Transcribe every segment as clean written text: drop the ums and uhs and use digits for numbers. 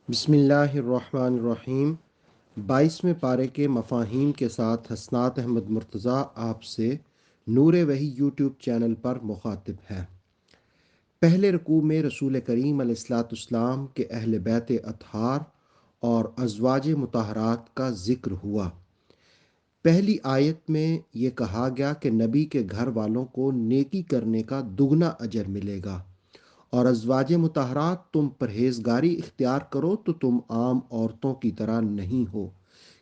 بسم اللہ الرحمن الرحیم۔ 22ویں پارے کے مفاہیم کے ساتھ حسنات احمد مرتضیٰ آپ سے نور وحی یوٹیوب چینل پر مخاطب ہے۔ پہلے رکوع میں رسول کریم علیہ الصلاۃ والسلام کے اہل بیت اطہار اور ازواج مطہرات کا ذکر ہوا۔ پہلی آیت میں یہ کہا گیا کہ نبی کے گھر والوں کو نیکی کرنے کا دگنا اجر ملے گا، اور ازواج مطہرات تم پرہیزگاری اختیار کرو تو تم عام عورتوں کی طرح نہیں ہو۔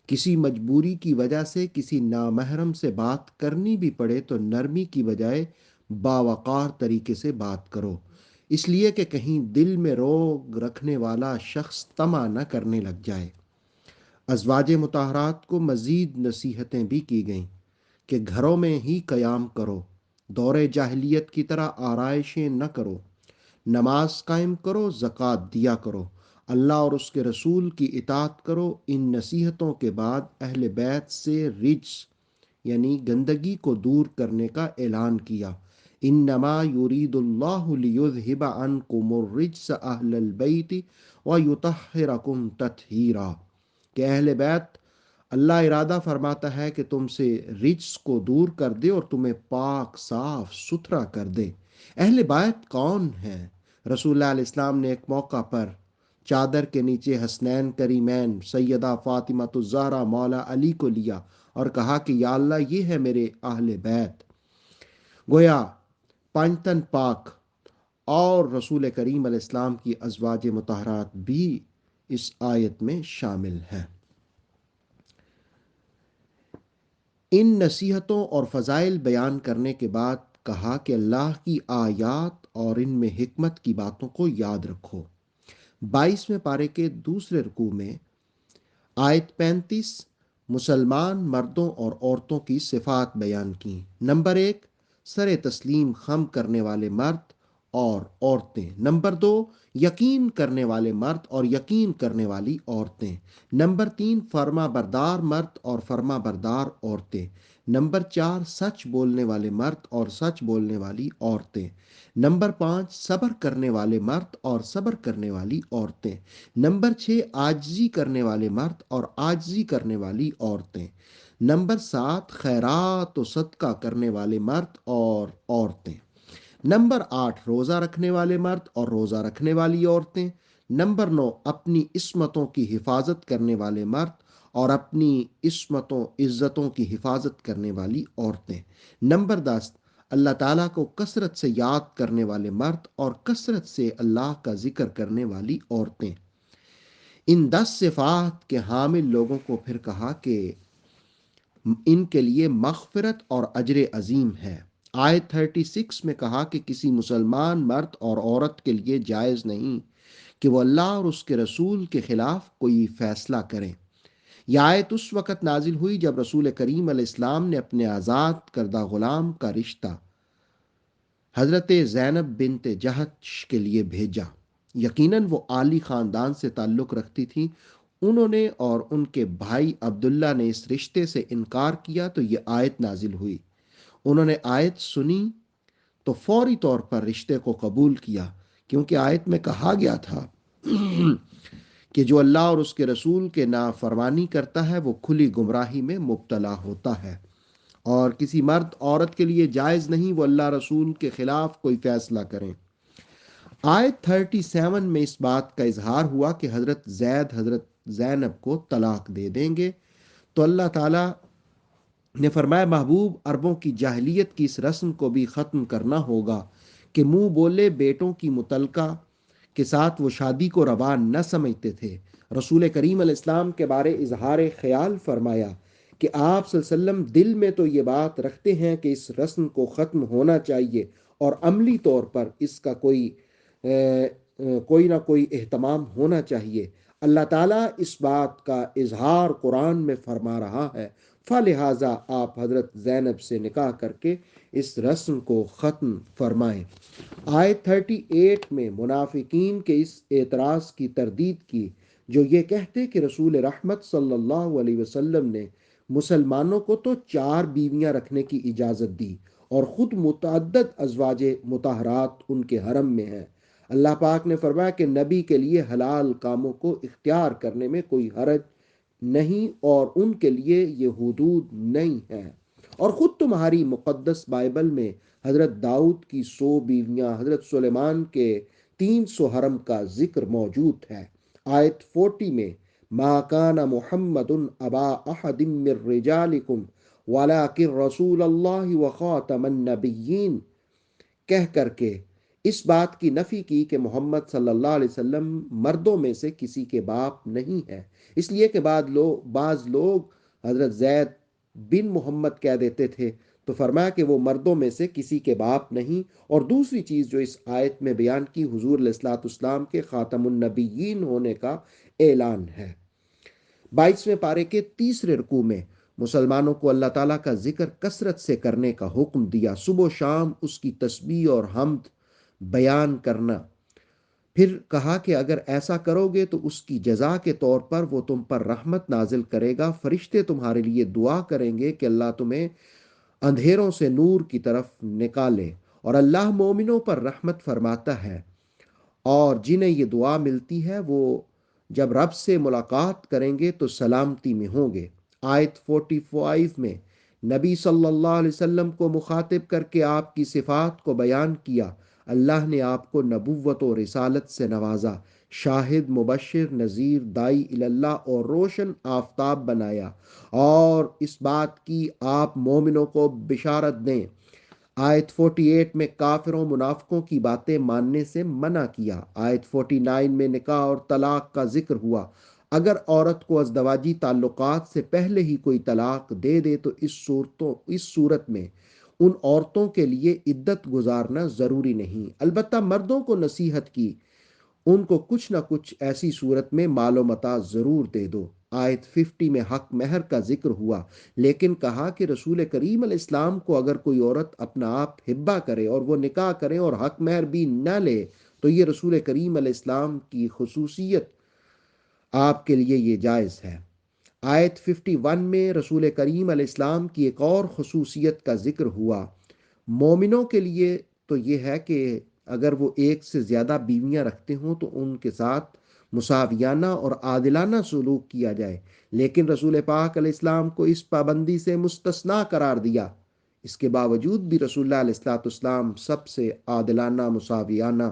کسی مجبوری کی وجہ سے کسی نامحرم سے بات کرنی بھی پڑے تو نرمی کی بجائے باوقار طریقے سے بات کرو، اس لیے کہ کہیں دل میں روگ رکھنے والا شخص طمع نہ کرنے لگ جائے۔ ازواج مطہرات کو مزید نصیحتیں بھی کی گئیں کہ گھروں میں ہی قیام کرو، دور جاہلیت کی طرح آرائشیں نہ کرو، نماز قائم کرو، زکوٰۃ دیا کرو، اللہ اور اس کے رسول کی اطاعت کرو۔ ان نصیحتوں کے بعد اہل بیت سے رجس یعنی گندگی کو دور کرنے کا اعلان کیا۔ انما یرید اللہ لیذہب عنکم الرجس اہل البیت ویطہرکم تطہیرا، کہ اہل بیت اللہ ارادہ فرماتا ہے کہ تم سے رجس کو دور کر دے اور تمہیں پاک صاف ستھرا کر دے۔ اہل بیت کون ہیں؟ رسول اللہ علیہ السلام نے ایک موقع پر چادر کے نیچے حسنین کریمین سیدہ فاطمہ الزہرا مولا علی کو لیا اور کہا کہ یا اللہ یہ ہے میرے اہل بیت۔ گویا پانچتن پاک اور رسول کریم علیہ السلام کی ازواج مطہرات بھی اس آیت میں شامل ہیں۔ ان نصیحتوں اور فضائل بیان کرنے کے بعد کہا کہ اللہ کی آیات اور ان میں حکمت کی باتوں کو یاد رکھو۔ 22ویں پارے کے دوسرے رکوع میں آیت 35 مسلمان مردوں اور عورتوں کی صفات بیان کی۔ نمبر 1، سر تسلیم خم کرنے والے مرد اور عورتیں۔ نمبر 2، یقین کرنے والے مرد اور یقین کرنے والی عورتیں۔ نمبر 3، فرما بردار مرد اور فرما بردار عورتیں۔ نمبر 4، سچ بولنے والے مرد اور سچ بولنے والی عورتیں۔ نمبر 5، صبر کرنے والے مرد اور صبر کرنے والی عورتیں۔ نمبر 6، عاجزی کرنے والے مرد اور عاجزی کرنے والی عورتیں۔ نمبر 7، خیرات و صدقہ کرنے والے مرد اور عورتیں۔ نمبر 8، روزہ رکھنے والے مرد اور روزہ رکھنے والی عورتیں۔ نمبر 9، اپنی عصمتوں کی حفاظت کرنے والے مرد اور اپنی عصمتوں عزتوں کی حفاظت کرنے والی عورتیں۔ نمبر 10، اللہ تعالیٰ کو کثرت سے یاد کرنے والے مرد اور کثرت سے اللہ کا ذکر کرنے والی عورتیں۔ ان 10 صفات کے حامل لوگوں کو پھر کہا کہ ان کے لیے مغفرت اور اجر عظیم ہے۔ آیت 36 میں کہا کہ کسی مسلمان مرد اور عورت کے لیے جائز نہیں کہ وہ اللہ اور اس کے رسول کے خلاف کوئی فیصلہ کریں۔ یہ آیت اس وقت نازل ہوئی جب رسول کریم علیہ السلام نے اپنے آزاد کردہ غلام کا رشتہ حضرت زینب بنت جہش کے لیے بھیجا۔ یقیناً وہ عالی خاندان سے تعلق رکھتی تھیں۔ انہوں نے اور ان کے بھائی عبداللہ نے اس رشتے سے انکار کیا تو یہ آیت نازل ہوئی۔ انہوں نے آیت سنی تو فوری طور پر رشتے کو قبول کیا، کیونکہ آیت میں کہا گیا تھا کہ جو اللہ اور اس کے رسول کے نافرمانی کرتا ہے وہ کھلی گمراہی میں مبتلا ہوتا ہے، اور کسی مرد عورت کے لیے جائز نہیں وہ اللہ رسول کے خلاف کوئی فیصلہ کریں۔ آیت 37 میں اس بات کا اظہار ہوا کہ حضرت زید حضرت زینب کو طلاق دے دیں گے، تو اللہ تعالیٰ نے فرمایا محبوب عربوں کی جاہلیت کی اس رسم کو بھی ختم کرنا ہوگا کہ منہ بولے بیٹوں کی متعلقہ کے ساتھ وہ شادی کو روا نہ سمجھتے تھے۔ رسول کریم علیہ السلام کے بارے اظہار خیال فرمایا کہ آپ صلی اللہ علیہ وسلم دل میں تو یہ بات رکھتے ہیں کہ اس رسم کو ختم ہونا چاہیے، اور عملی طور پر اس کا کوئی نہ کوئی اہتمام ہونا چاہیے۔ اللہ تعالیٰ اس بات کا اظہار قرآن میں فرما رہا ہے، فلہذا آپ حضرت زینب سے نکاح کر کے اس رسم کو ختم فرمائیں۔ آیت 38 میں منافقین کے اس اعتراض کی تردید کی جو یہ کہتے کہ رسول رحمت صلی اللہ علیہ وسلم نے مسلمانوں کو تو 4 بیویاں رکھنے کی اجازت دی اور خود متعدد ازواج مطہرات ان کے حرم میں ہیں۔ اللہ پاک نے فرمایا کہ نبی کے لیے حلال کاموں کو اختیار کرنے میں کوئی حرج نہیں اور ان کے لیے یہ حدود نہیں ہے۔ اور خود تمہاری مقدس بائبل میں حضرت داؤد کی 100 بیویاں، حضرت سلیمان کے 300 حرم کا ذکر موجود ہے۔ آیت 40 میں ما کان محمد ابا احد من رجالکم ولکن رسول اللہ وخاتم النبیین کہہ کر کے اس بات کی نفی کی کہ محمد صلی اللہ علیہ وسلم مردوں میں سے کسی کے باپ نہیں ہے، اس لیے کہ بعض لوگ حضرت زید بن محمد کہہ دیتے تھے، تو فرمایا کہ وہ مردوں میں سے کسی کے باپ نہیں۔ اور دوسری چیز جو اس آیت میں بیان کی، حضور علیہ الصلوۃ والسلام کے خاتم النبیین ہونے کا اعلان ہے۔ 22ویں پارے کے تیسرے رکوع میں مسلمانوں کو اللہ تعالیٰ کا ذکر کثرت سے کرنے کا حکم دیا، صبح و شام اس کی تسبیح اور حمد بیان کرنا۔ پھر کہا کہ اگر ایسا کرو گے تو اس کی جزا کے طور پر وہ تم پر رحمت نازل کرے گا، فرشتے تمہارے لیے دعا کریں گے کہ اللہ تمہیں اندھیروں سے نور کی طرف نکالے، اور اللہ مومنوں پر رحمت فرماتا ہے، اور جنہیں یہ دعا ملتی ہے وہ جب رب سے ملاقات کریں گے تو سلامتی میں ہوں گے۔ آیت 45 میں نبی صلی اللہ علیہ وسلم کو مخاطب کر کے آپ کی صفات کو بیان کیا۔ اللہ نے آپ کو نبوت و رسالت سے نوازا، شاہد، مبشر، نذیر، دائی اللہ اور روشن آفتاب بنایا، اور اس بات کی آپ مومنوں کو بشارت دیں۔ آیت 48 میں کافروں منافقوں کی باتیں ماننے سے منع کیا۔ آیت 49 میں نکاح اور طلاق کا ذکر ہوا۔ اگر عورت کو ازدواجی تعلقات سے پہلے ہی کوئی طلاق دے دے تو اس صورت میں ان عورتوں کے لیے عدت گزارنا ضروری نہیں، البتہ مردوں کو نصیحت کی ان کو کچھ نہ کچھ ایسی صورت میں مال و متاع ضرور دے دو۔ آیت 50 میں حق مہر کا ذکر ہوا، لیکن کہا کہ رسول کریم علیہ السلام کو اگر کوئی عورت اپنا آپ ہبہ کرے اور وہ نکاح کرے اور حق مہر بھی نہ لے تو یہ رسول کریم علیہ السلام کی خصوصیت، آپ کے لیے یہ جائز ہے۔ آیت 51 میں رسول کریم علیہ السلام کی ایک اور خصوصیت کا ذکر ہوا۔ مومنوں کے لیے تو یہ ہے کہ اگر وہ ایک سے زیادہ بیویاں رکھتے ہوں تو ان کے ساتھ مساویانہ اور عادلانہ سلوک کیا جائے، لیکن رسول پاک علیہ السلام کو اس پابندی سے مستثنا قرار دیا۔ اس کے باوجود بھی رسول اللہ علیہ الصلوۃ والسلام سب سے عادلانہ مساویانہ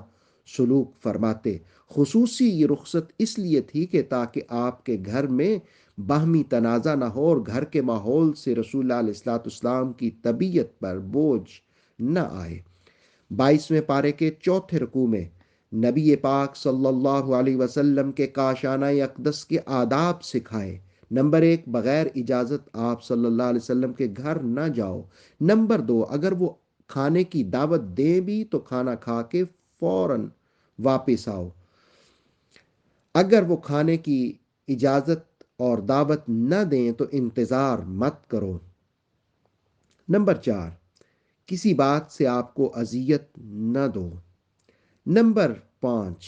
سلوک فرماتے۔ خصوصی یہ رخصت اس لیے تھی کہ تاکہ آپ کے گھر میں باہمی تنازع نہ ہو اور گھر کے ماحول سے رسول اللہ علیہ الصلوۃ والسلام کی طبیعت پر بوجھ نہ آئے۔ 22ویں پارے کے چوتھے رکوع میں نبی پاک صلی اللہ علیہ وسلم کے کاشانہ اقدس کے آداب سکھائے۔ نمبر 1، بغیر اجازت آپ صلی اللہ علیہ وسلم کے گھر نہ جاؤ۔ نمبر 2، اگر وہ کھانے کی دعوت دیں بھی تو کھانا کھا کے فوراً واپس آؤ۔ اگر وہ کھانے کی اجازت اور دعوت نہ دیں تو انتظار مت کرو۔ نمبر 4، کسی بات سے آپ کو اذیت نہ دو۔ نمبر 5،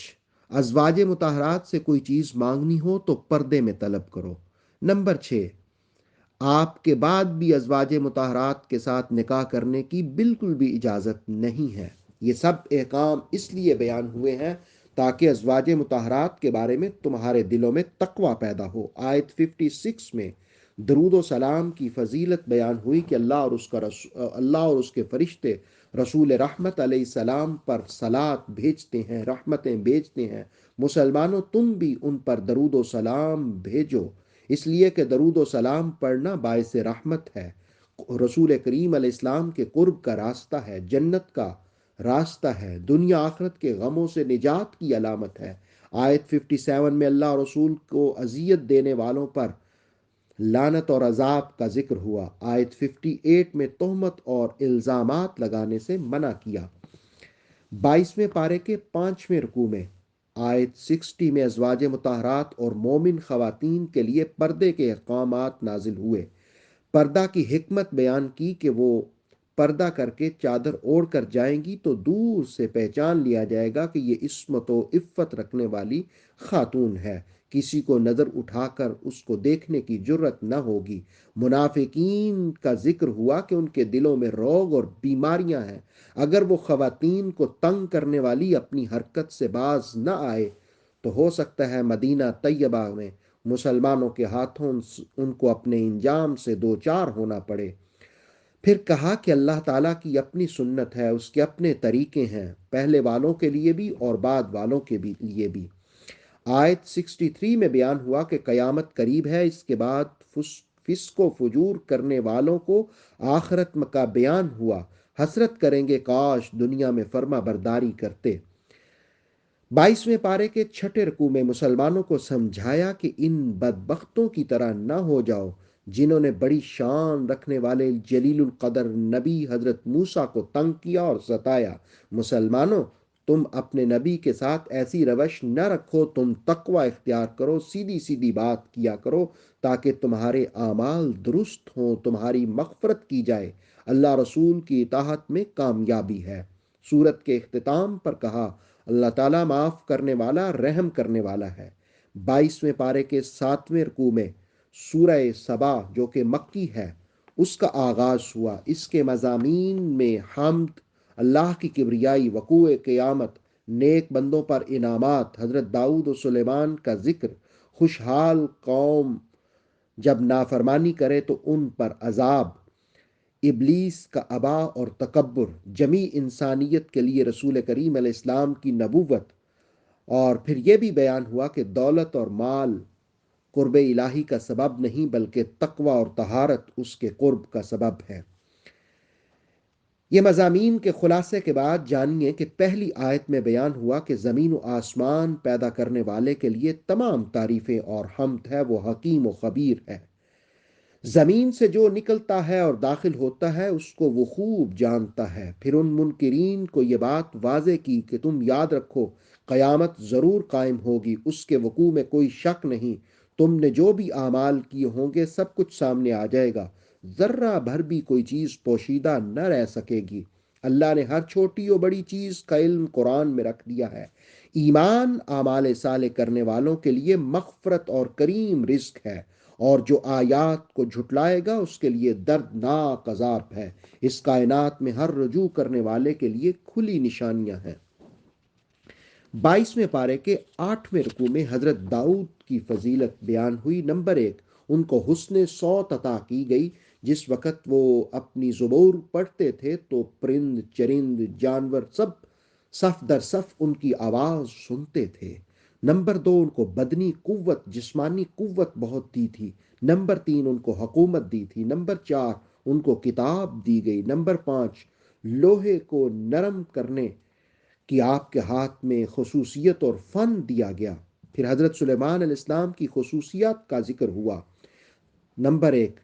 ازواج مطہرات سے کوئی چیز مانگنی ہو تو پردے میں طلب کرو۔ نمبر 6، آپ کے بعد بھی ازواج مطہرات کے ساتھ نکاح کرنے کی بالکل بھی اجازت نہیں ہے۔ یہ سب احکام اس لیے بیان ہوئے ہیں تاکہ ازواج مطہرات کے بارے میں تمہارے دلوں میں تقوی پیدا ہو۔ آیت 56 میں درود و سلام کی فضیلت بیان ہوئی کہ اللہ اور اس کے فرشتے رسول رحمت علیہ السلام پر صلات بھیجتے ہیں، رحمتیں بھیجتے ہیں۔ مسلمانوں تم بھی ان پر درود و سلام بھیجو، اس لیے کہ درود و سلام پڑھنا باعث رحمت ہے، رسول کریم علیہ السلام کے قرب کا راستہ ہے، جنت کا راستہ ہے، دنیا آخرت کے غموں سے نجات کی علامت ہے۔ آیت 57 میں اللہ اور رسول کو اذیت دینے والوں پر لعنت اور عذاب کا ذکر ہوا۔ آیت 58 میں تہمت اور الزامات لگانے سے منع کیا۔ 22ویں پارے کے 5ویں رکوع میں آیت 60 میں ازواج مطہرات اور مومن خواتین کے لیے پردے کے احکامات نازل ہوئے۔ پردہ کی حکمت بیان کی کہ وہ پردہ کر کے چادر اوڑھ کر جائیں گی تو دور سے پہچان لیا جائے گا کہ یہ عصمت و عفت رکھنے والی خاتون ہے، کسی کو نظر اٹھا کر اس کو دیکھنے کی جرت نہ ہوگی۔ منافقین کا ذکر ہوا کہ ان کے دلوں میں روگ اور بیماریاں ہیں، اگر وہ خواتین کو تنگ کرنے والی اپنی حرکت سے باز نہ آئے تو ہو سکتا ہے مدینہ طیبہ میں مسلمانوں کے ہاتھوں ان کو اپنے انجام سے دوچار ہونا پڑے۔ پھر کہا کہ اللہ تعالیٰ کی اپنی سنت ہے، اس کے اپنے طریقے ہیں، پہلے والوں کے لیے بھی اور بعد والوں کے لیے بھی۔ آیت 63 میں بیان ہوا کہ قیامت قریب ہے، اس کے بعد فسق و فجور کرنے والوں کو آخرت کا بیان ہوا، حسرت کریں گے کاش دنیا میں فرما برداری کرتے۔ 22ویں پارے کے 6 رکوع میں مسلمانوں کو سمجھایا کہ ان بدبختوں کی طرح نہ ہو جاؤ جنہوں نے بڑی شان رکھنے والے جلیل القدر نبی حضرت موسیٰ کو تنگ کیا اور ستایا۔ مسلمانوں، تم اپنے نبی کے ساتھ ایسی روش نہ رکھو، تم تقوی اختیار کرو، سیدھی سیدھی بات کیا کرو تاکہ تمہارے اعمال درست ہوں، تمہاری مغفرت کی جائے۔ اللہ رسول کی اطاعت میں کامیابی ہے۔ سورت کے اختتام پر کہا اللہ تعالیٰ معاف کرنے والا رحم کرنے والا ہے۔ 22ویں پارے کے 7ویں رکوع میں سورہ سبا جو کہ مکی ہے اس کا آغاز ہوا۔ اس کے مضامین میں حمد، اللہ کی کبریائی، وقوع قیامت، نیک بندوں پر انعامات، حضرت داؤد و سلیمان کا ذکر، خوشحال قوم جب نافرمانی کرے تو ان پر عذاب، ابلیس کا ابا اور تکبر، جمیع انسانیت کے لیے رسول کریم علیہ السلام کی نبوت، اور پھر یہ بھی بیان ہوا کہ دولت اور مال قرب الہی کا سبب نہیں بلکہ تقوی اور طہارت اس کے قرب کا سبب ہے۔ یہ مضامین کے خلاصے کے بعد جانیے کہ پہلی آیت میں بیان ہوا کہ زمین و آسمان پیدا کرنے والے کے لیے تمام تعریفیں اور حمد ہے، وہ حکیم و خبیر ہے۔ زمین سے جو نکلتا ہے اور داخل ہوتا ہے اس کو وہ خوب جانتا ہے۔ پھر ان منکرین کو یہ بات واضح کی کہ تم یاد رکھو قیامت ضرور قائم ہوگی، اس کے وقوع میں کوئی شک نہیں، تم نے جو بھی اعمال کیے ہوں گے سب کچھ سامنے آ جائے گا، ذرہ بھر بھی کوئی چیز پوشیدہ نہ رہ سکے گی۔ اللہ نے ہر چھوٹی اور بڑی چیز کا علم قرآن میں رکھ دیا ہے۔ ایمان اعمال صالح کرنے والوں کے لیے مغفرت اور کریم رزق ہے، اور جو آیات کو جھٹلائے گا اس کے لیے دردناک عذاب ہے۔ اس کائنات میں ہر رجوع کرنے والے کے لیے کھلی نشانیاں ہیں۔ 22ویں پارے کے 8ویں رکوع میں حضرت داؤد کی فضیلت بیان ہوئی۔ نمبر 1، ان کو حسن صوت عطا کی گئی۔ جس وقت وہ اپنی زبور پڑھتے تھے تو پرند چرند جانور سب صف در صف ان کی آواز سنتے تھے۔ نمبر 2، ان کو بدنی قوت، جسمانی قوت بہت دی تھی۔ نمبر 3، ان کو حکومت دی تھی۔ نمبر 4، ان کو کتاب دی گئی۔ نمبر 5، لوہے کو نرم کرنے کی آپ کے ہاتھ میں خصوصیت اور فن دیا گیا۔ پھر حضرت سلیمان علیہ السلام کی خصوصیات کا ذکر ہوا۔ نمبر 1،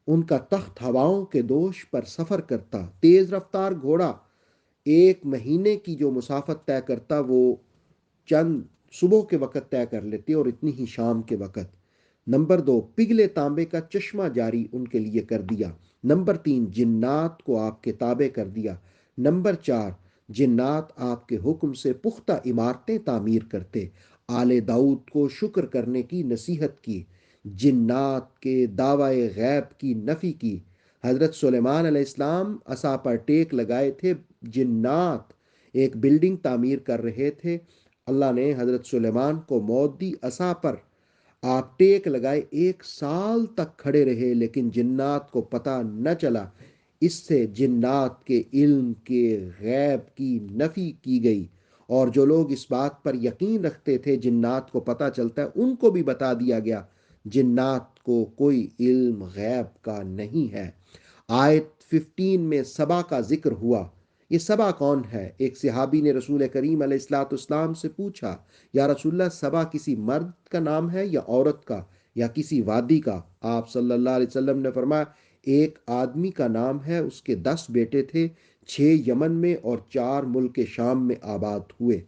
ان کا تخت ہواؤں کے دوش پر سفر کرتا، تیز رفتار گھوڑا 1 مہینے کی جو مسافت طے کرتا وہ چند صبح کے وقت طے کر لیتے اور اتنی ہی شام کے وقت۔ نمبر 2، پگھلے تانبے کا چشمہ جاری ان کے لیے کر دیا۔ نمبر 3، جنات کو آپ کے تابع کر دیا۔ نمبر 4، جنات آپ کے حکم سے پختہ عمارتیں تعمیر کرتے۔ آل داؤد کو شکر کرنے کی نصیحت کی، جنات کے دعوی غیب کی نفی کی۔ حضرت سلیمان علیہ السلام عصا پر ٹیک لگائے تھے، جنات ایک بلڈنگ تعمیر کر رہے تھے، اللہ نے حضرت سلیمان کو موت دی، عصا پر آپ ٹیک لگائے، 1 سال تک کھڑے رہے لیکن جنات کو پتہ نہ چلا۔ اس سے جنات کے علم کے غیب کی نفی کی گئی، اور جو لوگ اس بات پر یقین رکھتے تھے جنات کو پتہ چلتا ہے ان کو بھی بتا دیا گیا جنات کو کوئی علم غیب کا نہیں ہے۔ آیت 15 میں سبا کا ذکر ہوا۔ یہ سبا کون ہے؟ ایک صحابی نے رسول کریم علیہ الصلوۃ والسلام سے پوچھا، یا رسول اللہ، سبا کسی مرد کا نام ہے یا عورت کا یا کسی وادی کا؟ آپ صلی اللہ علیہ وسلم نے فرمایا، ایک آدمی کا نام ہے، اس کے 10 بیٹے تھے، 6 یمن میں اور 4 ملک شام میں آباد ہوئے۔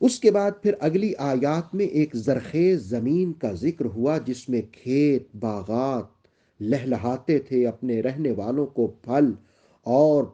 اس کے بعد پھر اگلی آیات میں ایک زرخیز زمین کا ذکر ہوا جس میں کھیت باغات لہلہاتے تھے، اپنے رہنے والوں کو پھل اور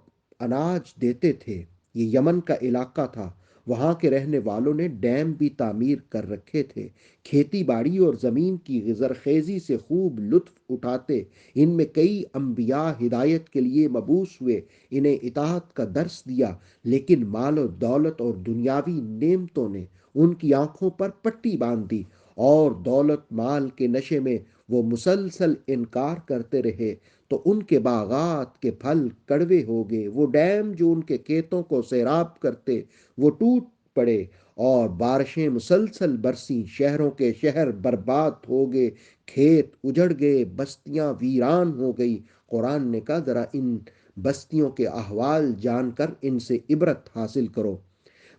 اناج دیتے تھے۔ یہ یمن کا علاقہ تھا۔ وہاں کے رہنے والوں نے ڈیم بھی تعمیر کر رکھے تھے۔ کھیتی باڑی اور زمین کی زرخیزی سے خوب لطف اٹھاتے۔ ان میں کئی انبیاء ہدایت کے لیے مبعوث ہوئے، انہیں اطاعت کا درس دیا، لیکن مال و دولت اور دنیاوی نعمتوں نے ان کی آنکھوں پر پٹی باندھ دی، اور دولت مال کے نشے میں وہ مسلسل انکار کرتے رہے، تو ان کے باغات کے پھل کڑوے ہو گئے۔ وہ ڈیم جو ان کے کھیتوں کو سیراب کرتے وہ ٹوٹ پڑے، اور بارشیں مسلسل برسیں، شہروں کے شہر برباد ہو گئے، کھیت اجڑ گئے، بستیاں ویران ہو گئی۔ قرآن نے کہا ذرا ان بستیوں کے احوال جان کر ان سے عبرت حاصل کرو۔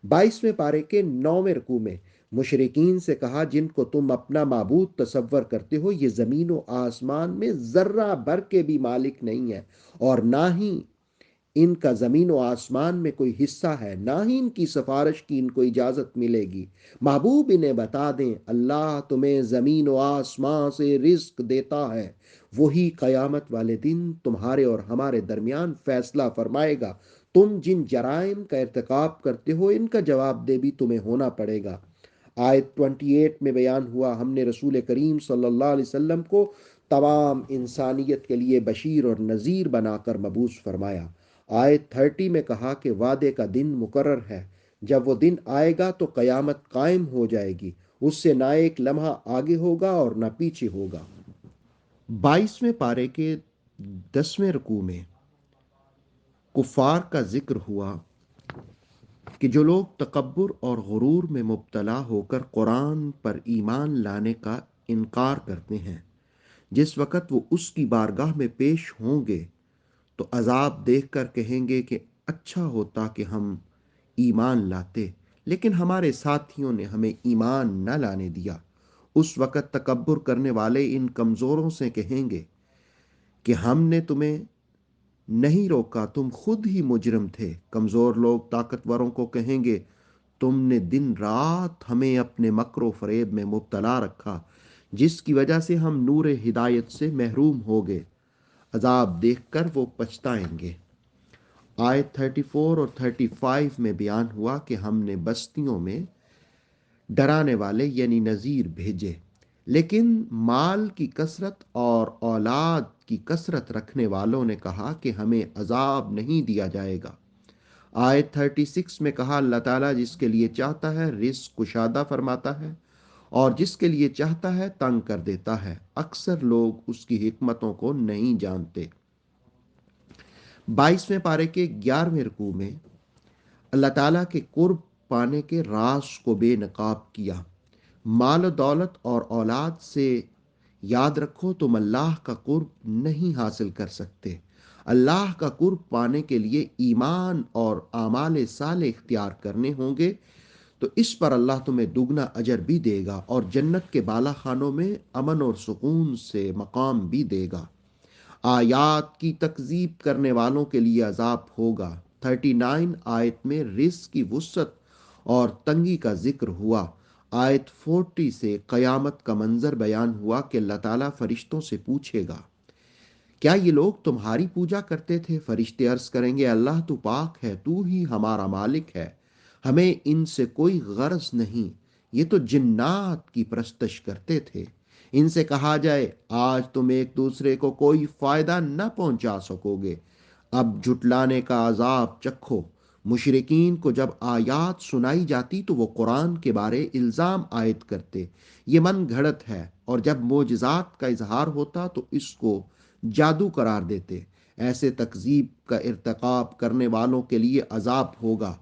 22ویں پارے کے 9ویں رکوع میں مشرکین سے کہا جن کو تم اپنا معبود تصور کرتے ہو، یہ زمین و آسمان میں ذرہ بھر کے بھی مالک نہیں ہے، اور نہ ہی ان کا زمین و آسمان میں کوئی حصہ ہے، نہ ہی ان کی سفارش کی ان کو اجازت ملے گی۔ محبوب انہیں بتا دیں اللہ تمہیں زمین و آسمان سے رزق دیتا ہے، وہی قیامت والے دن تمہارے اور ہمارے درمیان فیصلہ فرمائے گا۔ تم جن جرائم کا ارتکاب کرتے ہو ان کا جواب دہ بھی تمہیں ہونا پڑے گا۔ آیت 28 میں بیان ہوا ہم نے رسول کریم صلی اللہ علیہ وسلم کو تمام انسانیت کے لیے بشیر اور نذیر بنا کر مبعوث فرمایا۔ آیت 30 میں کہا کہ وعدے کا دن مقرر ہے، جب وہ دن آئے گا تو قیامت قائم ہو جائے گی، اس سے نہ ایک لمحہ آگے ہوگا اور نہ پیچھے ہوگا۔ 22ویں پارے کے 10ویں رکوع میں کفار کا ذکر ہوا کہ جو لوگ تکبر اور غرور میں مبتلا ہو کر قرآن پر ایمان لانے کا انکار کرتے ہیں، جس وقت وہ اس کی بارگاہ میں پیش ہوں گے تو عذاب دیکھ کر کہیں گے کہ اچھا ہوتا کہ ہم ایمان لاتے، لیکن ہمارے ساتھیوں نے ہمیں ایمان نہ لانے دیا۔ اس وقت تکبر کرنے والے ان کمزوروں سے کہیں گے کہ ہم نے تمہیں نہیں روکا، تم خود ہی مجرم تھے۔ کمزور لوگ طاقتوروں کو کہیں گے تم نے دن رات ہمیں اپنے مکر و فریب میں مبتلا رکھا، جس کی وجہ سے ہم نور ہدایت سے محروم ہو گئے۔ عذاب دیکھ کر وہ پچھتائیں گے۔ آیت 34 اور 35 میں بیان ہوا کہ ہم نے بستیوں میں ڈرانے والے یعنی نذیر بھیجے، لیکن مال کی کثرت اور اولاد کی کثرت رکھنے والوں نے کہا کہ ہمیں عذاب نہیں دیا جائے گا۔ آیت 36 میں کہا اللہ تعالیٰ جس کے لیے چاہتا ہے رزق کشادہ فرماتا ہے، اور جس کے لیے چاہتا ہے تنگ کر دیتا ہے، اکثر لوگ اس کی حکمتوں کو نہیں جانتے۔ 22ویں پارے کے 11ویں رکوع میں اللہ تعالیٰ کے قرب پانے کے راز کو بے نقاب کیا۔ مال و دولت اور اولاد سے یاد رکھو تم اللہ کا قرب نہیں حاصل کر سکتے۔ اللہ کا قرب پانے کے لیے ایمان اور اعمال صالح اختیار کرنے ہوں گے، تو اس پر اللہ تمہیں دگنا اجر بھی دے گا، اور جنت کے بالا خانوں میں امن اور سکون سے مقام بھی دے گا۔ آیات کی تکذیب کرنے والوں کے لیے عذاب ہوگا۔ 39 آیت میں رزق کی وسعت اور تنگی کا ذکر ہوا۔ آیت 40 سے قیامت کا منظر بیان ہوا کہ اللہ تعالیٰ فرشتوں سے پوچھے گا کیا یہ لوگ تمہاری پوجا کرتے تھے؟ فرشتے عرض کریں گے اللہ تو پاک ہے، تو ہی ہمارا مالک ہے، ہمیں ان سے کوئی غرض نہیں، یہ تو جنات کی پرستش کرتے تھے۔ ان سے کہا جائے آج تم ایک دوسرے کو کوئی فائدہ نہ پہنچا سکو گے، اب جھٹلانے کا عذاب چکھو۔ مشرکین کو جب آیات سنائی جاتی تو وہ قرآن کے بارے الزام عائد کرتے، یہ من گھڑت ہے، اور جب معجزات کا اظہار ہوتا تو اس کو جادو قرار دیتے۔ ایسے تکذیب کا ارتکاب کرنے والوں کے لیے عذاب ہوگا۔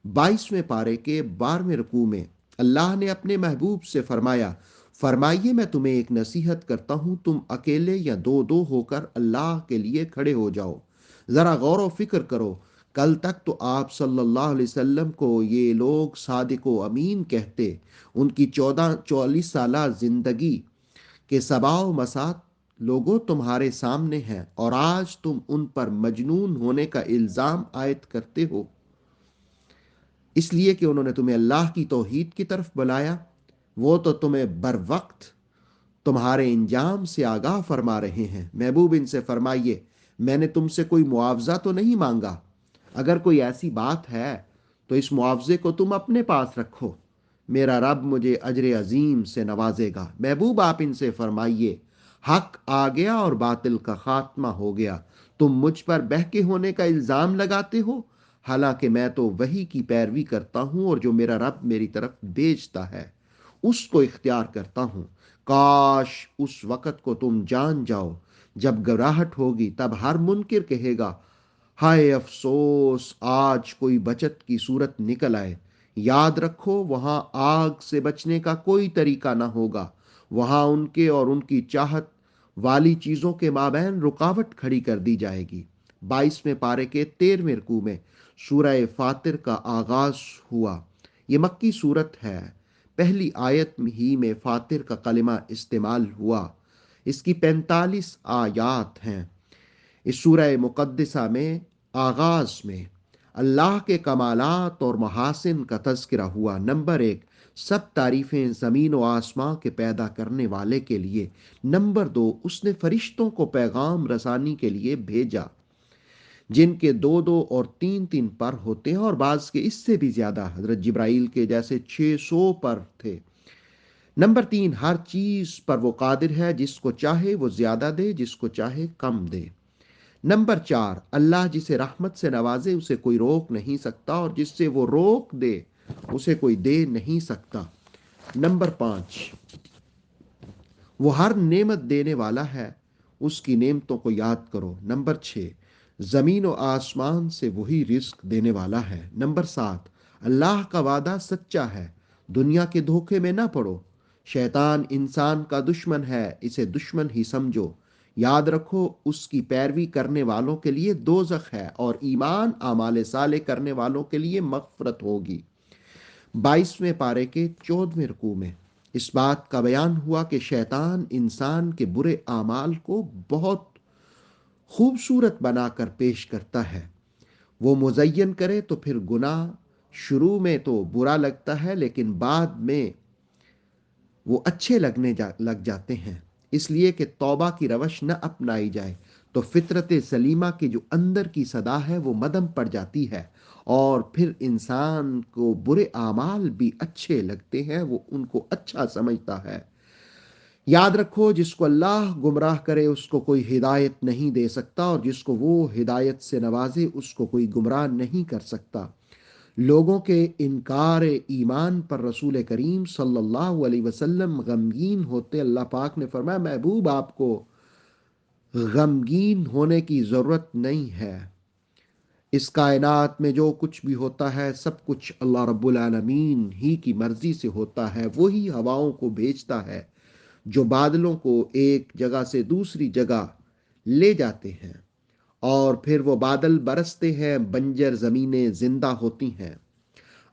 22ویں پارے کے 12ویں رکوع میں اللہ نے اپنے محبوب سے فرمائیے میں تمہیں ایک نصیحت کرتا ہوں، تم اکیلے یا دو دو ہو کر اللہ کے لیے کھڑے ہو جاؤ، ذرا غور و فکر کرو۔ کل تک تو آپ صلی اللہ علیہ وسلم کو یہ لوگ صادق و امین کہتے، ان کی 44 سالہ زندگی کے سبا و مسات لوگوں تمہارے سامنے ہیں، اور آج تم ان پر مجنون ہونے کا الزام عائد کرتے ہو، اس لیے کہ انہوں نے تمہیں اللہ کی توحید کی طرف بلایا۔ وہ تو تمہیں بر وقت تمہارے انجام سے آگاہ فرما رہے ہیں۔ محبوب ان سے فرمائیے میں نے تم سے کوئی معاوضہ تو نہیں مانگا؟ اگر کوئی ایسی بات ہے تو اس معاوضے کو تم اپنے پاس رکھو، میرا رب مجھے اجر عظیم سے نوازے گا۔ محبوب آپ ان سے فرمائیے، حق آ گیا اور باطل کا خاتمہ ہو گیا، تم مجھ پر بہکے ہونے کا الزام لگاتے ہو، حالانکہ میں تو وہی کی پیروی کرتا ہوں اور جو میرا رب میری طرف بھیجتا ہے اس کو اختیار کرتا ہوں۔ کاش اس وقت کو تم جان جاؤ جب گھبراہٹ ہوگی، تب ہر منکر کہے گا، ہائے افسوس، آج کوئی بچت کی صورت نکل آئے۔ یاد رکھو، وہاں آگ سے بچنے کا کوئی طریقہ نہ ہوگا، وہاں ان کے اور ان کی چاہت والی چیزوں کے مابین رکاوٹ کھڑی کر دی جائے گی۔ 22ویں پارے کے 13ویں رکوع میں سورہ فاطر کا آغاز ہوا۔ یہ مکی صورت ہے۔ پہلی آیت ہی میں فاطر کا کلمہ استعمال ہوا۔ اس کی 45 آیات ہیں۔ اس سورہ مقدسہ میں آغاز میں اللہ کے کمالات اور محاسن کا تذکرہ ہوا۔ نمبر 1، سب تعریفیں زمین و آسمان کے پیدا کرنے والے کے لیے۔ نمبر 2، اس نے فرشتوں کو پیغام رسانی کے لیے بھیجا، جن کے 2 اور 3 پر ہوتے ہیں، اور بعض کے اس سے بھی زیادہ، حضرت جبرائیل کے جیسے 600 پر تھے۔ نمبر 3، ہر چیز پر وہ قادر ہے، جس کو چاہے وہ زیادہ دے، جس کو چاہے کم دے۔ نمبر 4، اللہ جسے رحمت سے نوازے اسے کوئی روک نہیں سکتا، اور جس سے وہ روک دے اسے کوئی دے نہیں سکتا۔ نمبر 5، وہ ہر نعمت دینے والا ہے، اس کی نعمتوں کو یاد کرو۔ نمبر 6، زمین و آسمان سے وہی رزق دینے والا ہے۔ نمبر 7، اللہ کا وعدہ سچا ہے، دنیا کے دھوکے میں نہ پڑو۔ شیطان انسان کا دشمن ہے، اسے دشمن ہی سمجھو۔ یاد رکھو، اس کی پیروی کرنے والوں کے لیے دوزخ ہے، اور ایمان اعمال صالح کرنے والوں کے لیے مغفرت ہوگی۔ 22ویں پارے کے 14ویں رکوع میں اس بات کا بیان ہوا کہ شیطان انسان کے برے اعمال کو بہت خوبصورت بنا کر پیش کرتا ہے۔ وہ مزین کرے تو پھر گناہ شروع میں تو برا لگتا ہے، لیکن بعد میں وہ اچھے لگ جاتے ہیں، اس لیے کہ توبہ کی روش نہ اپنائی جائے تو فطرت سلیمہ کی جو اندر کی صدا ہے وہ مدھم پڑ جاتی ہے، اور پھر انسان کو برے اعمال بھی اچھے لگتے ہیں، وہ ان کو اچھا سمجھتا ہے۔ یاد رکھو، جس کو اللہ گمراہ کرے اس کو کوئی ہدایت نہیں دے سکتا، اور جس کو وہ ہدایت سے نوازے اس کو کوئی گمراہ نہیں کر سکتا۔ لوگوں کے انکار ایمان پر رسول کریم صلی اللہ علیہ وسلم غمگین ہوتے۔ اللہ پاک نے فرمایا، محبوب آپ کو غمگین ہونے کی ضرورت نہیں ہے، اس کائنات میں جو کچھ بھی ہوتا ہے سب کچھ اللہ رب العالمین ہی کی مرضی سے ہوتا ہے۔ وہی ہواؤں کو بھیجتا ہے جو بادلوں کو ایک جگہ سے دوسری جگہ لے جاتے ہیں، اور پھر وہ بادل برستے ہیں، بنجر زمینیں زندہ ہوتی ہیں۔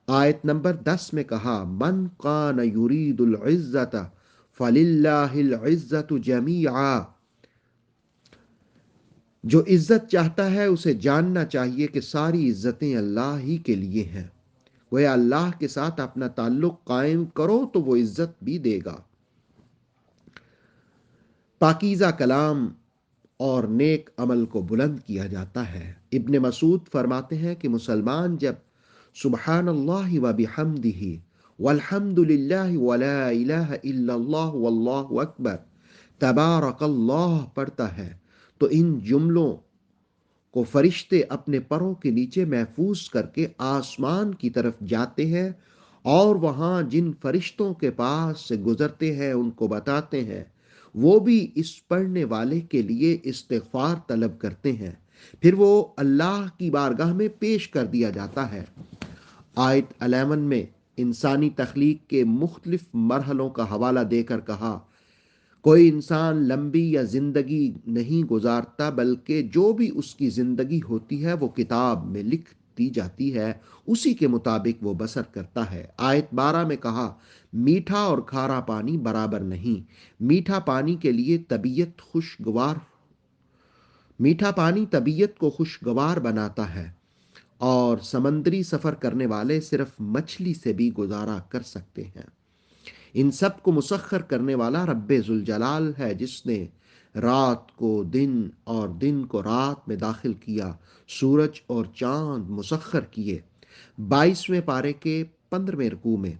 آیت نمبر 10 میں کہا، من کان یرید العزت فللہ العزت جمیعا۔ جو عزت چاہتا ہے اسے جاننا چاہیے کہ ساری عزتیں اللہ ہی کے لیے ہیں۔ گویا اللہ کے ساتھ اپنا تعلق قائم کرو تو وہ عزت بھی دے گا۔ پاکیزہ کلام اور نیک عمل کو بلند کیا جاتا ہے۔ ابن مسعود فرماتے ہیں کہ مسلمان جب سبحان اللہ و بحمدہ والحمد للہ ولا الہ الا اللہ واللہ اکبر تبارک اللہ پڑھتا ہے تو ان جملوں کو فرشتے اپنے پروں کے نیچے محفوظ کر کے آسمان کی طرف جاتے ہیں، اور وہاں جن فرشتوں کے پاس سے گزرتے ہیں ان کو بتاتے ہیں، وہ بھی اس پڑھنے والے کے لیے استغفار طلب کرتے ہیں، پھر وہ اللہ کی بارگاہ میں پیش کر دیا جاتا ہے۔ آیت 11 میں انسانی تخلیق کے مختلف مرحلوں کا حوالہ دے کر کہا، کوئی انسان لمبی یا زندگی نہیں گزارتا، بلکہ جو بھی اس کی زندگی ہوتی ہے وہ کتاب میں لکھ دی جاتی ہے، اسی کے مطابق وہ بسر کرتا ہے۔ آیت 12 میں کہا، میٹھا اور کھارا پانی برابر نہیں۔ میٹھا پانی طبیعت کو خوشگوار بناتا ہے، اور سمندری سفر کرنے والے صرف مچھلی سے بھی گزارا کر سکتے ہیں۔ ان سب کو مسخر کرنے والا رب ذوالجلال ہے، جس نے رات کو دن اور دن کو رات میں داخل کیا، سورج اور چاند مسخر کیے۔ 22ویں پارے کے 15ویں رکوع میں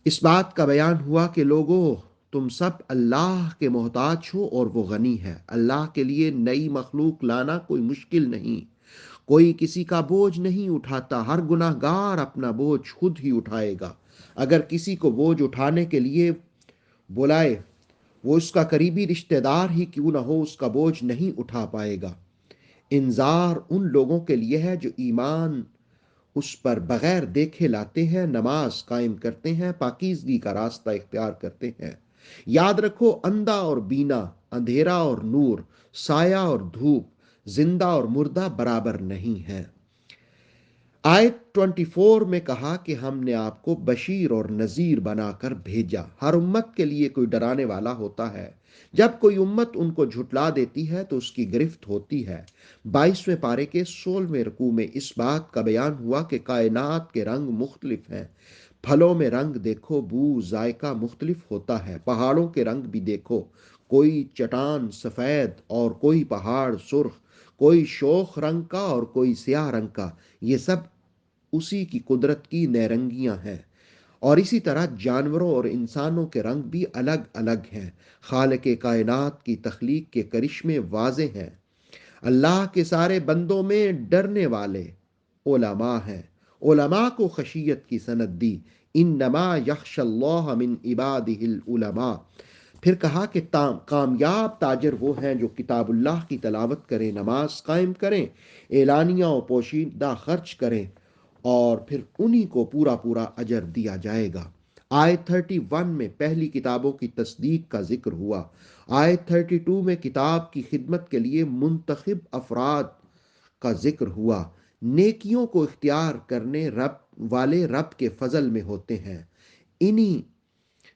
اس بات کا بیان ہوا کہ لوگو، تم سب اللہ کے محتاج ہو اور وہ غنی ہے۔ اللہ کے لیے نئی مخلوق لانا کوئی مشکل نہیں، کوئی کسی کا بوجھ نہیں اٹھاتا، ہر گناہ گار اپنا بوجھ خود ہی اٹھائے گا۔ اگر کسی کو بوجھ اٹھانے کے لیے بلائے، وہ اس کا قریبی رشتہ دار ہی کیوں نہ ہو، اس کا بوجھ نہیں اٹھا پائے گا۔ انذار ان لوگوں کے لیے ہے جو ایمان اس پر بغیر دیکھے لاتے ہیں، نماز قائم کرتے ہیں، پاکیزگی کا راستہ اختیار کرتے ہیں۔ یاد رکھو، اندھا اور بینا، اندھیرا اور نور، سایہ اور دھوپ، زندہ اور مردہ برابر نہیں ہیں۔ آیت 24 میں کہا کہ ہم نے آپ کو بشیر اور نذیر بنا کر بھیجا۔ ہر امت کے لیے کوئی ڈرانے والا ہوتا ہے۔ جب کوئی امت ان کو جھٹلا دیتی ہے تو اس کی گرفت ہوتی ہے۔ 22ویں پارے کے 16ویں رکوع میں اس بات کا بیان ہوا کہ کائنات کے رنگ مختلف ہیں۔ پھلوں میں رنگ دیکھو، بو ذائقہ مختلف ہوتا ہے۔ پہاڑوں کے رنگ بھی دیکھو، کوئی چٹان سفید اور کوئی پہاڑ سرخ، کوئی شوخ رنگ کا اور کوئی سیاہ رنگ کا، یہ سب اسی کی قدرت کی نیرنگیاں ہیں۔ اور اسی طرح جانوروں اور انسانوں کے رنگ بھی الگ الگ ہیں۔ خالق کائنات کی تخلیق کے کرشمے واضح ہیں۔ اللہ کے سارے بندوں میں ڈرنے والے علماء ہیں۔ علماء کو خشیت کی سند دی، انما یخشی اللہ من عبادہ العلماء۔ پھر کہا کہ کامیاب تاجر وہ ہیں جو کتاب اللہ کی تلاوت کریں، نماز قائم کریں، اعلانیہ و پوشیدہ خرچ کریں، اور پھر انہی کو پورا پورا اجر دیا جائے گا۔ آیت 31 میں پہلی کتابوں کی تصدیق کا ذکر ہوا۔ آیت 32 میں کتاب کی خدمت کے لیے منتخب افراد کا ذکر ہوا۔ نیکیوں کو اختیار کرنے والے رب کے فضل میں ہوتے ہیں۔ انہی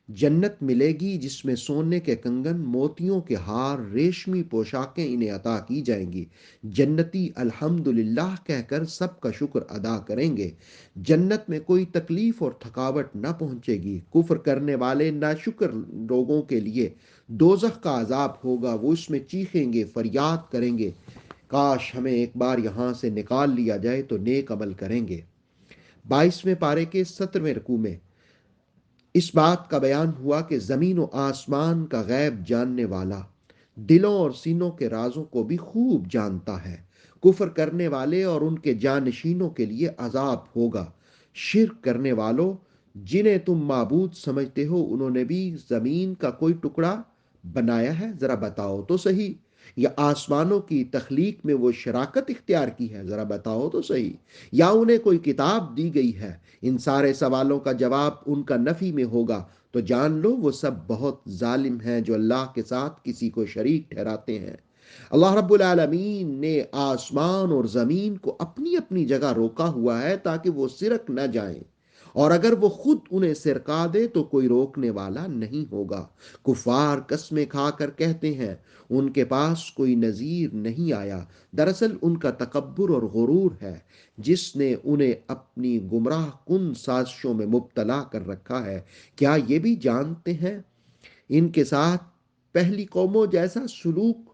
جنت ملے گی جس میں سونے کے کنگن، موتیوں کے ہار، ریشمی پوشاکیں انہیں عطا کی جائیں گی۔ جنتی الحمدللہ کہہ کر سب کا شکر ادا کریں گے۔ جنت میں کوئی تکلیف اور تھکاوٹ نہ پہنچے گی۔ کفر کرنے والے ناشکر لوگوں کے لیے دوزخ کا عذاب ہوگا، وہ اس میں چیخیں گے، فریاد کریں گے، کاش ہمیں ایک بار یہاں سے نکال لیا جائے تو نیک عمل کریں گے۔ 22ویں پارے کے 17ویں رکوع میں اس بات کا بیان ہوا کہ زمین و آسمان کا غیب جاننے والا دلوں اور سینوں کے رازوں کو بھی خوب جانتا ہے۔ کفر کرنے والے اور ان کے جانشینوں کے لیے عذاب ہوگا۔ شرک کرنے والوں، جنہیں تم معبود سمجھتے ہو، انہوں نے بھی زمین کا کوئی ٹکڑا بنایا ہے؟ ذرا بتاؤ تو صحیح۔ یا آسمانوں کی تخلیق میں وہ شراکت اختیار کی ہے؟ ذرا بتاؤ تو صحیح۔ یا انہیں کوئی کتاب دی گئی ہے؟ ان سارے سوالوں کا جواب ان کا نفی میں ہوگا، تو جان لو وہ سب بہت ظالم ہیں جو اللہ کے ساتھ کسی کو شریک ٹھہراتے ہیں۔ اللہ رب العالمین نے آسمان اور زمین کو اپنی اپنی جگہ روکا ہوا ہے تاکہ وہ سرک نہ جائیں، اور اگر وہ خود انہیں سرکا دے تو کوئی روکنے والا نہیں ہوگا۔ کفار قسمیں کھا کر کہتے ہیں ان کے پاس کوئی نذیر نہیں آیا۔ دراصل ان کا تکبر اور غرور ہے جس نے انہیں اپنی گمراہ کن سازشوں میں مبتلا کر رکھا ہے۔ کیا یہ بھی جانتے ہیں ان کے ساتھ پہلی قوموں جیسا سلوک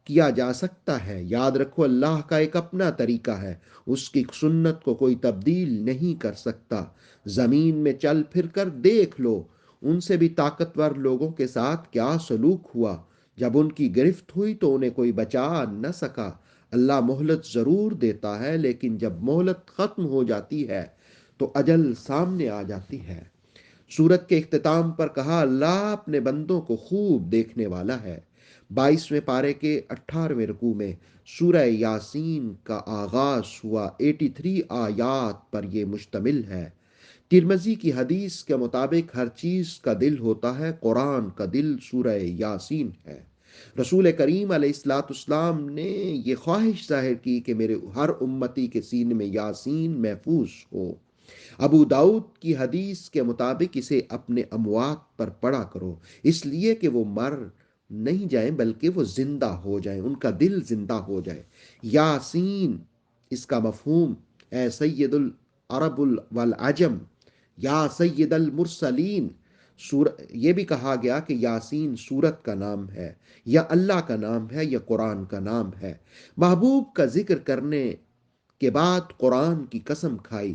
کیا جا سکتا ہے؟ یاد رکھو، اللہ کا ایک اپنا طریقہ ہے، اس کی سنت کو کوئی تبدیل نہیں کر سکتا۔ زمین میں چل پھر کر دیکھ لو ان سے بھی طاقتور لوگوں کے ساتھ کیا سلوک ہوا۔ جب ان کی گرفت ہوئی تو انہیں کوئی بچا نہ سکا۔ اللہ مہلت ضرور دیتا ہے، لیکن جب مہلت ختم ہو جاتی ہے تو اجل سامنے آ جاتی ہے۔ سورت کے اختتام پر کہا اللہ اپنے بندوں کو خوب دیکھنے والا ہے۔ 22ویں پارے کے 18ویں رکوع میں سورہ یاسین کا آغاز ہوا۔ 83 آیات پر یہ مشتمل ہے۔ ترمذی کی حدیث کے مطابق ہر چیز کا دل ہوتا ہے، قرآن کا دل سورہ یاسین ہے۔ رسول کریم علیہ الصلاۃ والسلام نے یہ خواہش ظاہر کی کہ میرے ہر امتی کے سینے میں یاسین محفوظ ہو۔ ابو داؤد کی حدیث کے مطابق اسے اپنے اموات پر پڑھا کرو، اس لیے کہ وہ مر نہیں جائیں بلکہ وہ زندہ ہو جائیں، ان کا دل زندہ ہو جائے۔ یاسین، اس کا مفہوم، اے سید العرب والعجم، یا سید المرسلین، یہ بھی کہا گیا کہ یاسین سورت کا نام ہے، یا اللہ کا نام ہے، یا قرآن کا نام ہے۔ محبوب کا ذکر کرنے کے بعد قرآن کی قسم کھائی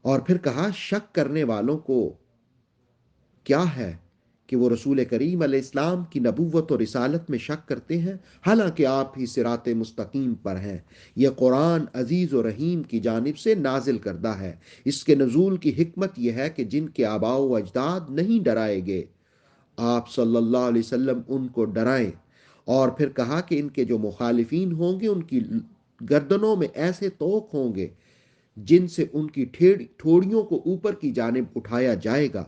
اور پھر کہا شک کرنے والوں کو کیا ہے کہ وہ رسول کریم علیہ السلام کی نبوت اور رسالت میں شک کرتے ہیں، حالانکہ آپ ہی صراط مستقیم پر ہیں۔ یہ قرآن عزیز و رحیم کی جانب سے نازل کردہ ہے۔ اس کے نزول کی حکمت یہ ہے کہ جن کے آباء و اجداد نہیں ڈرائے گئے، آپ صلی اللہ علیہ وسلم ان کو ڈرائیں۔ اور پھر کہا کہ ان کے جو مخالفین ہوں گے ان کی گردنوں میں ایسے توق ہوں گے جن سے ان کی ٹھوڑیوں کو اوپر کی جانب اٹھایا جائے گا۔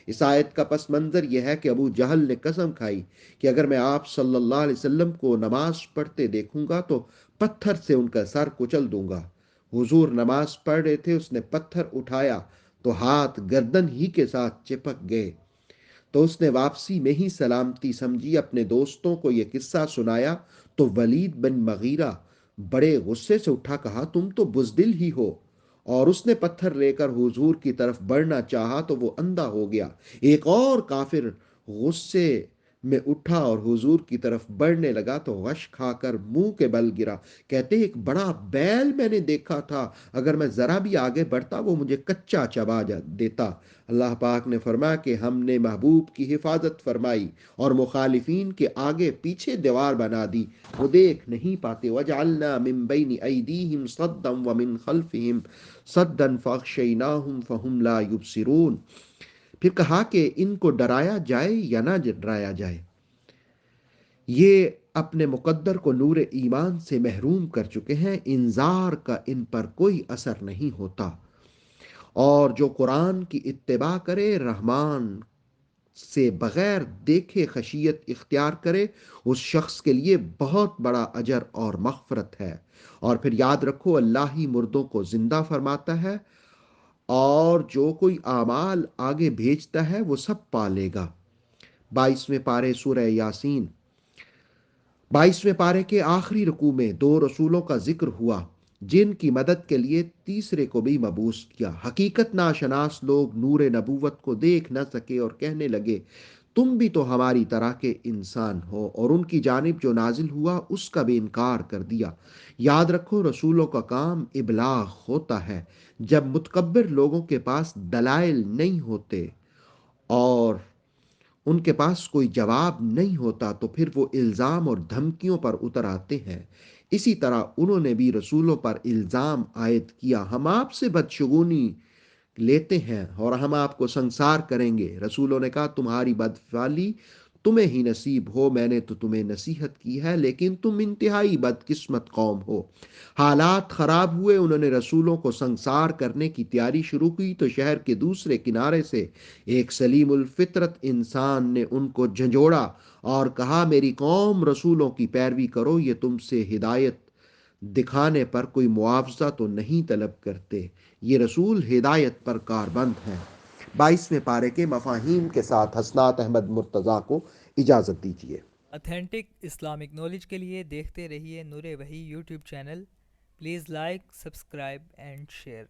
اس آیت کا پس منظر یہ ہے کہ ابو جہل نے قسم کھائی کہ اگر میں آپ صلی اللہ علیہ وسلم کو نماز پڑھتے دیکھوں گا تو پتھر سے ان کا سر کچل دوں گا۔ حضور نماز پڑھ رہے تھے، اس نے پتھر اٹھایا تو ہاتھ گردن ہی کے ساتھ چپک گئے، تو اس نے واپسی میں ہی سلامتی سمجھی، اپنے دوستوں کو یہ قصہ سنایا تو ولید بن مغیرہ بڑے غصے سے اٹھا، کہا تم تو بزدل ہی ہو، اور اس نے پتھر لے کر حضور کی طرف بڑھنا چاہا تو وہ اندھا ہو گیا۔ ایک اور کافر غصے میں اٹھا اور حضور کی طرف بڑھنے لگا تو غش کھا کر منہ کے بل گرا، کہتے ایک بڑا بیل میں نے دیکھا تھا، اگر میں ذرا بھی آگے بڑھتا وہ مجھے کچا چبا دیتا۔ اللہ پاک نے فرمایا کہ ہم نے محبوب کی حفاظت فرمائی اور مخالفین کے آگے پیچھے دیوار بنا دی، وہ دیکھ نہیں پاتے۔ وَجَعَلْنَا مِن بَيْنِ أَيْدِيهِمْ صَدًّا وَمِن خَلْفِهِمْ صَدًّا فَأَغْشَيْنَاهُمْ فَهُمْ لَا يُبْصِرُونَ۔ پھر کہا کہ ان کو ڈرایا جائے یا نہ ڈرایا جائے، یہ اپنے مقدر کو نور ایمان سے محروم کر چکے ہیں، انذار کا ان پر کوئی اثر نہیں ہوتا۔ اور جو قرآن کی اتباع کرے، رحمان سے بغیر دیکھے خشیت اختیار کرے، اس شخص کے لیے بہت بڑا اجر اور مغفرت ہے۔ اور پھر یاد رکھو اللہ ہی مردوں کو زندہ فرماتا ہے، اور جو کوئی اعمال آگے بھیجتا ہے وہ سب پالے گا۔ 22ویں پارے سورہ یاسین، 22ویں پارے کے آخری رکوع میں دو رسولوں کا ذکر ہوا جن کی مدد کے لیے تیسرے کو بھی مبعوث کیا۔ حقیقت ناشناس لوگ نور نبوت کو دیکھ نہ سکے اور کہنے لگے تم بھی تو ہماری طرح کے انسان ہو، اور ان کی جانب جو نازل ہوا اس کا بھی انکار کر دیا۔ یاد رکھو رسولوں کا کام ابلاغ ہوتا ہے۔ جب متکبر لوگوں کے پاس دلائل نہیں ہوتے اور ان کے پاس کوئی جواب نہیں ہوتا تو پھر وہ الزام اور دھمکیوں پر اتر آتے ہیں۔ اسی طرح انہوں نے بھی رسولوں پر الزام عائد کیا، ہم آپ سے بدشگونی لیتے ہیں اور ہم آپ کو سنسار کریں گے۔ رسولوں نے کہا تمہاری بدفعلی تمہیں ہی نصیب ہو، میں نے تو تمہیں نصیحت کی ہے لیکن تم انتہائی بدقسمت قوم ہو۔ حالات خراب ہوئے، انہوں نے رسولوں کو سنسار کرنے کی تیاری شروع کی تو شہر کے دوسرے کنارے سے ایک سلیم الفطرت انسان نے ان کو جھنجھوڑا اور کہا میری قوم رسولوں کی پیروی کرو، یہ تم سے ہدایت دکھانے پر کوئی معاوضہ تو نہیں طلب کرتے، یہ رسول ہدایت پر کاربند ہیں۔ 22ویں پارے کے مفاہیم کے ساتھ حسنات احمد مرتضیٰ کو اجازت دیجیے۔ اتھینٹک اسلامک نالج کے لیے دیکھتے رہیے نور وحی YouTube channel. Please like, subscribe and share.